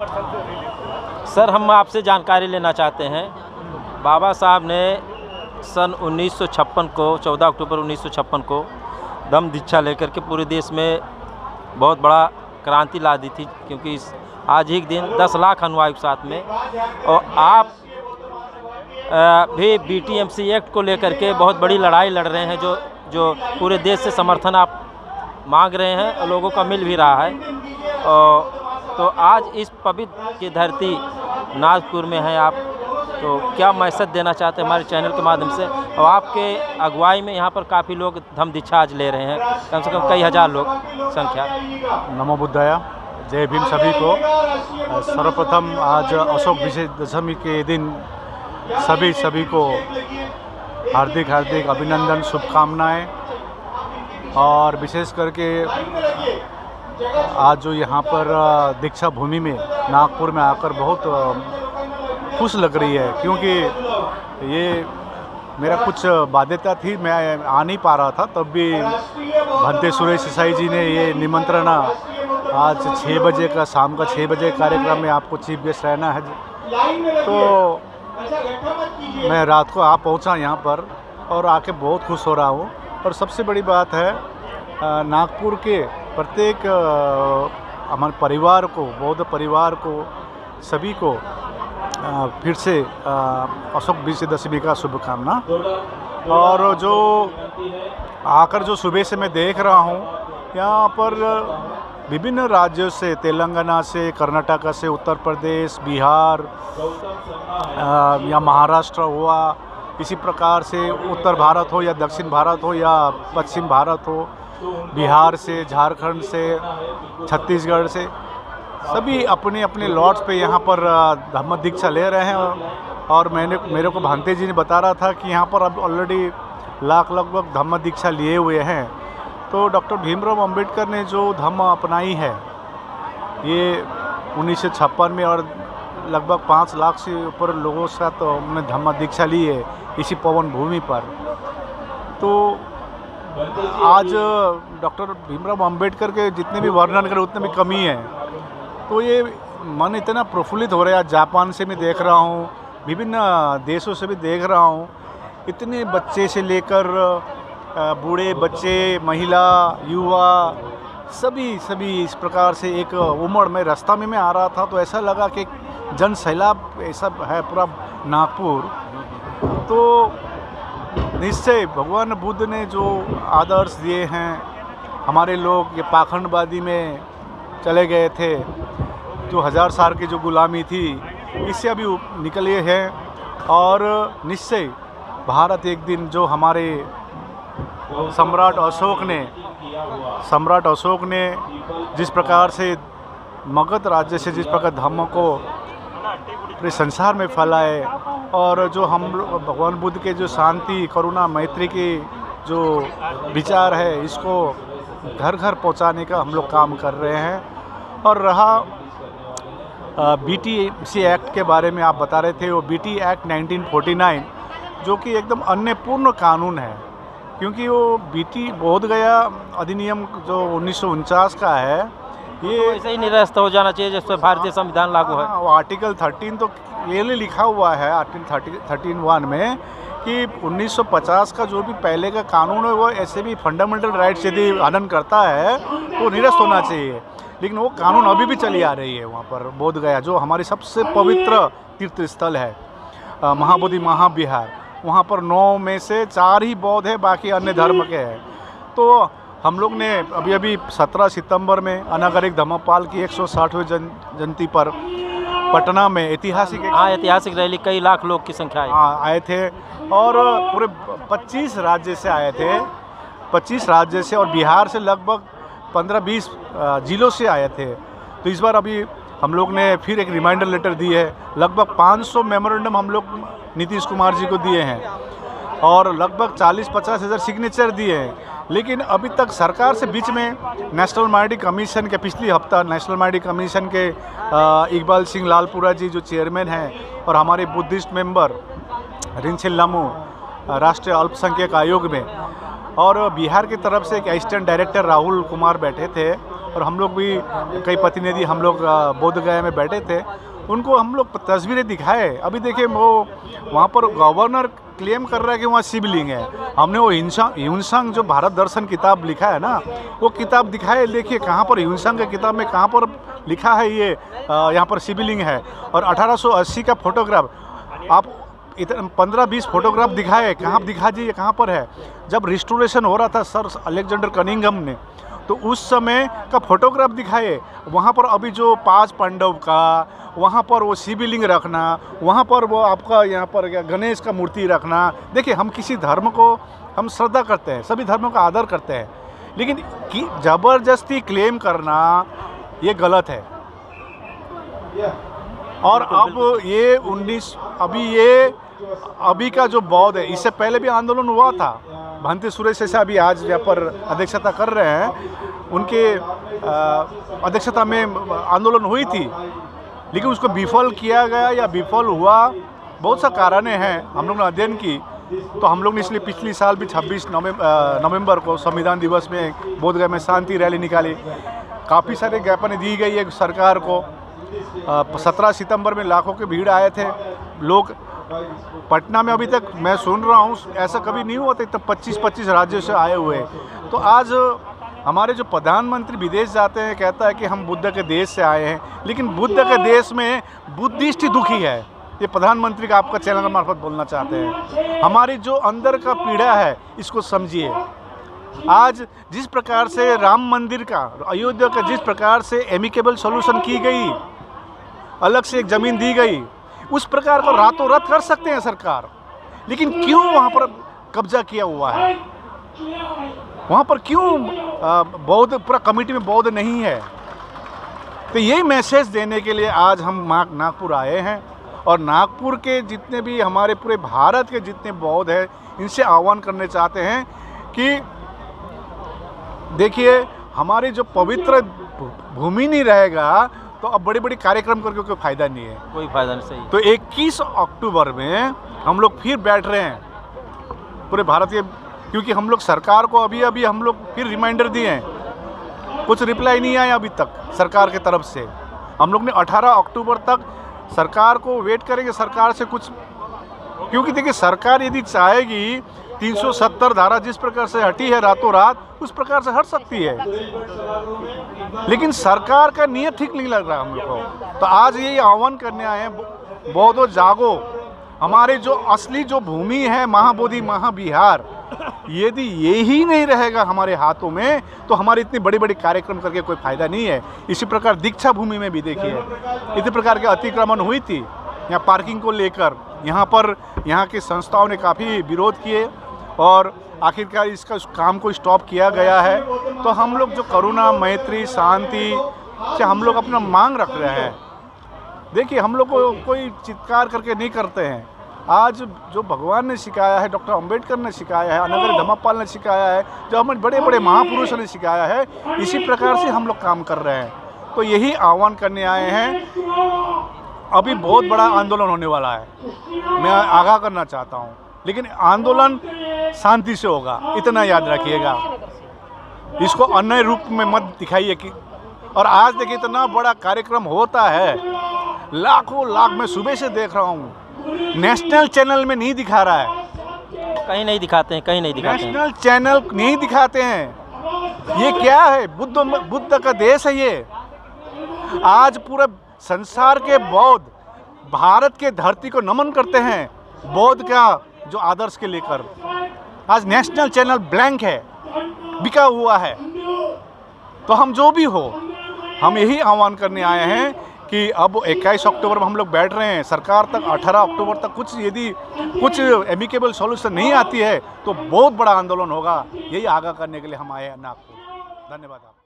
Sir, हम आपसे जानकारी लेना चाहते हैं। बाबा साहब ने सन 1956 को 14 अक्टूबर 1956 को दम दीक्षा लेकर के पूरे देश में बहुत बड़ा क्रांति ला दी थी, क्योंकि आज ही के दिन 10 लाख अनुयायी के साथ में। और आप भी BTMC एक्ट को लेकर के बहुत बड़ी लड़ाई लड़ रहे हैं, जो पूरे देश से समर्थन आप मांग रहे हैं और लोगों का मिल भी रहा है। और तो आज इस पवित्र की धरती नागपुर में हैं आप, तो क्या मैसेज देना चाहते हैं हमारे चैनल के माध्यम से? और आपके अगुवाई में यहाँ पर काफ़ी लोग धम्म दीक्षा आज ले रहे हैं, कम से कम कई हज़ार लोग संख्या। नमो बुद्धाया, जय भीम सभी को। सर्वप्रथम आज अशोक विजयदशमी के दिन सभी को हार्दिक अभिनंदन, शुभकामनाएं। और विशेष करके आज जो यहाँ पर दीक्षा भूमि में नागपुर में आकर बहुत खुश लग रही है, क्योंकि ये मेरा कुछ बाध्यता थी, मैं आ नहीं पा रहा था। तब भी भंते सुरेश देसाई जी ने ये निमंत्रण आज 6 बजे का, शाम का 6 बजे कार्यक्रम में आपको चीफ गेस्ट रहना है, तो मैं रात को आ पहुँचा यहाँ पर और आके बहुत खुश हो रहा हूँ। और सबसे बड़ी बात है, नागपुर के प्रत्येक हमारे परिवार को, बौद्ध परिवार को, सभी को फिर से अशोक विजयदशमी का शुभकामना। और जो आकर जो सुबह से मैं देख रहा हूँ, यहाँ पर विभिन्न राज्यों से, तेलंगाना से, कर्नाटक से, उत्तर प्रदेश, बिहार या महाराष्ट्र हुआ, इसी प्रकार से उत्तर भारत हो या दक्षिण भारत हो या पश्चिम भारत हो, बिहार से, झारखंड से, छत्तीसगढ़ से, सभी अपने अपने लॉट्स पे यहाँ पर धम्म दीक्षा ले रहे हैं। और मेरे को भांते जी ने बता रहा था कि यहाँ पर अब ऑलरेडी लगभग धम्म दीक्षा लिए हुए हैं। तो डॉक्टर भीमराव अंबेडकर ने जो धम्म अपनाई है, ये 1956 में, और लगभग 5 लाख से ऊपर लोगों के साथ उन्होंने धम्म दीक्षा ली है इसी पवन भूमि पर। तो आज डॉक्टर भीमराव अंबेडकर के जितने भी वर्णन करें उतने भी कमी है। तो ये मन इतना प्रफुल्लित हो रहा है। आज जापान से मैं देख रहा हूँ, विभिन्न देशों से भी देख रहा हूँ, इतने बच्चे से लेकर बूढ़े, बच्चे, महिला, युवा, सभी इस प्रकार से एक उमड़ में रास्ता में मैं आ रहा था, तो ऐसा लगा कि जन सैलाब ऐसा है पूरा नागपुर। तो निश्चय भगवान बुद्ध ने जो आदर्श दिए हैं, हमारे लोग ये पाखंडवादी में चले गए थे, जो 1000 साल की जो गुलामी थी, इससे अभी निकले हैं। और निश्चय भारत एक दिन, जो हमारे सम्राट अशोक ने जिस प्रकार से मगध राज्य से जिस प्रकार धम्म को पूरे संसार में फैलाए, और जो हम भगवान बुद्ध के जो शांति, करुणा, मैत्री के जो विचार है, इसको घर घर पहुंचाने का हम लोग काम कर रहे हैं। और रहा BTMC एक्ट के बारे में आप बता रहे थे, वो BT एक्ट 1949 जो कि एकदम अन्यपूर्ण कानून है, क्योंकि वो BT बोधगया अधिनियम जो 1949 का है, ये ऐसे ही निरस्त हो जाना चाहिए जिससे भारतीय संविधान लागू है। वो आर्टिकल 13 तो क्लियरली लिखा हुआ है आर्टिकल 13(1) में कि 1950 का जो भी पहले का कानून है, वो ऐसे भी फंडामेंटल राइट्स यदि हनन करता है वो निरस्त होना चाहिए। लेकिन वो कानून अभी भी चली आ रही है वहाँ पर बोधगया, जो हमारी सबसे पवित्र तीर्थ स्थल है, महाबोधि महाविहार। वहाँ पर 9 में से 4 ही बौद्ध है, बाकी अन्य धर्म के हैं। तो हम लोग ने अभी 17 सितंबर में अनागरिक धम्मपाल की 160वीं जयंती पर पटना में ऐतिहासिक रैली, कई लाख लोग की संख्या आए थे, और पूरे 25 राज्य से आए थे, 25 राज्य से, और बिहार से लगभग 15-20 जिलों से आए थे। तो इस बार अभी हम लोग ने फिर एक रिमाइंडर लेटर दी है, लगभग 500 मेमोरेंडम हम लोग नीतीश कुमार जी को दिए हैं, और लगभग 40-50 हज़ार सिग्नेचर दिए हैं। लेकिन अभी तक सरकार से बीच में नेशनल माइनॉरिटी कमीशन के, पिछली हफ्ता नेशनल माइनॉरिटी कमीशन के इकबाल सिंह लालपुरा जी जो चेयरमैन हैं, और हमारे बुद्धिस्ट मेंबर रिंचिल लामू राष्ट्रीय अल्पसंख्यक आयोग में, और बिहार की तरफ से एक असिस्टेंट डायरेक्टर राहुल कुमार बैठे थे, और हम लोग भी कई प्रतिनिधि हम लोग बोध गया में बैठे थे, उनको हम लोग तस्वीरें दिखाए। अभी देखिए वो वहाँ पर गवर्नर क्लेम कर रहा है कि वहाँ शिवलिंग है। हमने वो ह्यूनसांग जो भारत दर्शन किताब लिखा है ना, वो किताब दिखाए, देखिए कहाँ पर ह्यूनसांग की किताब में कहाँ पर लिखा है ये यहाँ पर शिवलिंग है। और 1880 का फोटोग्राफ आप 15-20 फोटोग्राफ दिखाए, कहाँ दिखा दीजिए कहाँ पर है। जब रिस्टोरेशन हो रहा था सर अलेक्जेंडर कनिंघम ने, तो उस समय का फोटोग्राफ दिखाए। वहाँ पर अभी जो 5 पांडव का, वहाँ पर वो शिवलिंग रखना, वहाँ पर वो आपका यहाँ पर गणेश का मूर्ति रखना। देखिए हम किसी धर्म को हम श्रद्धा करते हैं, सभी धर्मों का आदर करते हैं, लेकिन ज़बरदस्ती क्लेम करना ये गलत है। और अब ये अभी का जो बौद्ध है, इससे पहले भी आंदोलन हुआ था। भंते सुरेश से अभी आज यहाँ पर अध्यक्षता कर रहे हैं, उनके अध्यक्षता में आंदोलन हुई थी, लेकिन उसको विफल किया गया या विफल हुआ, बहुत सा कारणें हैं। हम लोग ने अध्ययन की, तो हम लोग ने इसलिए पिछले साल भी 26 नवंबर को संविधान दिवस में बोधगया में शांति रैली निकाली। काफ़ी सारे ज्ञापन दी गई है सरकार को। 17 सितंबर में लाखों की भीड़ आए थे लोग। पटना में अभी तक मैं सुन रहा हूँ ऐसा कभी नहीं हुआ था, तब 25-25 राज्यों से आए हुए। तो आज हमारे जो प्रधानमंत्री विदेश जाते हैं, कहता है कि हम बुद्ध के देश से आए हैं, लेकिन बुद्ध के देश में बुद्धिस्ट ही दुखी है। ये प्रधानमंत्री का आपका चैनल के मार्फत बोलना चाहते हैं। हमारी जो अंदर का पीड़ा है इसको समझिए। आज जिस प्रकार से राम मंदिर का, अयोध्या का जिस प्रकार से एमिकेबल सॉल्यूशन की गई, अलग से एक ज़मीन दी गई, उस प्रकार को रातों रात कर सकते हैं सरकार, लेकिन क्यों वहाँ पर कब्जा किया हुआ है? वहाँ पर क्यों बौद्ध पूरा कमेटी में बौद्ध नहीं है? तो यही मैसेज देने के लिए आज हम नागपुर आए हैं, और नागपुर के जितने भी हमारे पूरे भारत के जितने बौद्ध हैं, इनसे आह्वान करने चाहते हैं कि देखिए हमारी जो पवित्र भूमि नहीं रहेगा तो अब बड़ी बड़ी कार्यक्रम करके कोई फ़ायदा नहीं है, कोई फ़ायदा नहीं। सही। तो 21 अक्टूबर में हम लोग फिर बैठ रहे हैं पूरे भारत के, क्योंकि हम लोग सरकार को अभी हम लोग फिर रिमाइंडर दिए हैं, कुछ रिप्लाई नहीं आया अभी तक सरकार के तरफ से। हम लोग ने 18 अक्टूबर तक सरकार को वेट करेंगे, सरकार से कुछ, क्योंकि देखिए सरकार यदि चाहेगी 370 धारा जिस प्रकार से हटी है रातों रात, उस प्रकार से हट सकती है, लेकिन सरकार का नियत ठीक नहीं लग रहा हम लोग को। तो आज यही आह्वान करने आए हैं, बौद्धो जागो। हमारे जो असली जो भूमि है महाबोधि महाविहार, यदि यही नहीं रहेगा हमारे हाथों में, तो हमारे इतनी बड़ी बड़ी कार्यक्रम करके कोई फ़ायदा नहीं है। इसी प्रकार दीक्षा भूमि में भी देखिए इसी प्रकार के अतिक्रमण हुई थी, यहाँ पार्किंग को लेकर यहाँ की संस्थाओं ने काफ़ी विरोध किए, और आखिरकार इसका काम को स्टॉप किया गया है। तो हम लोग जो करुणा, मैत्री, शांति से हम लोग अपना मांग रख रहे हैं। देखिए हम लोग को कोई चित्कार करके नहीं करते हैं। आज जो भगवान ने सिखाया है, डॉक्टर अंबेडकर ने सिखाया है, अनागरी धम्मपाल ने सिखाया है, जो हमारे बड़े बड़े महापुरुषों ने सिखाया है, इसी प्रकार से हम लोग काम कर रहे हैं। तो यही आह्वान करने आए हैं। अभी बहुत बड़ा आंदोलन होने वाला है, मैं आगाह करना चाहता हूँ, लेकिन आंदोलन शांति से होगा, इतना याद रखिएगा। इसको अन्य रूप में मत दिखाइए कि। और आज देखिए इतना बड़ा कार्यक्रम होता है, लाखों लाख, मैं सुबह से देख रहा हूँ, नेशनल चैनल में नहीं दिखा रहा है, कहीं नहीं दिखाते हैं, कहीं नहीं दिखाते हैं, नेशनल चैनल नहीं दिखाते हैं। ये क्या है? बुद्ध का देश है ये। आज पूरे संसार के बौद्ध भारत के धरती को नमन करते हैं, बौद्ध का जो आदर्श के लेकर। आज नेशनल चैनल ब्लैंक है, बिका हुआ है। तो हम जो भी हो, हम यही आह्वान करने आए हैं कि अब 21 अक्टूबर में हम लोग बैठ रहे हैं, सरकार तक 18 अक्टूबर तक यदि कुछ एमिकेबल सॉल्यूशन नहीं आती है तो बहुत बड़ा आंदोलन होगा। यही आगाह करने के लिए हम आए हैं नागपुर। धन्यवाद।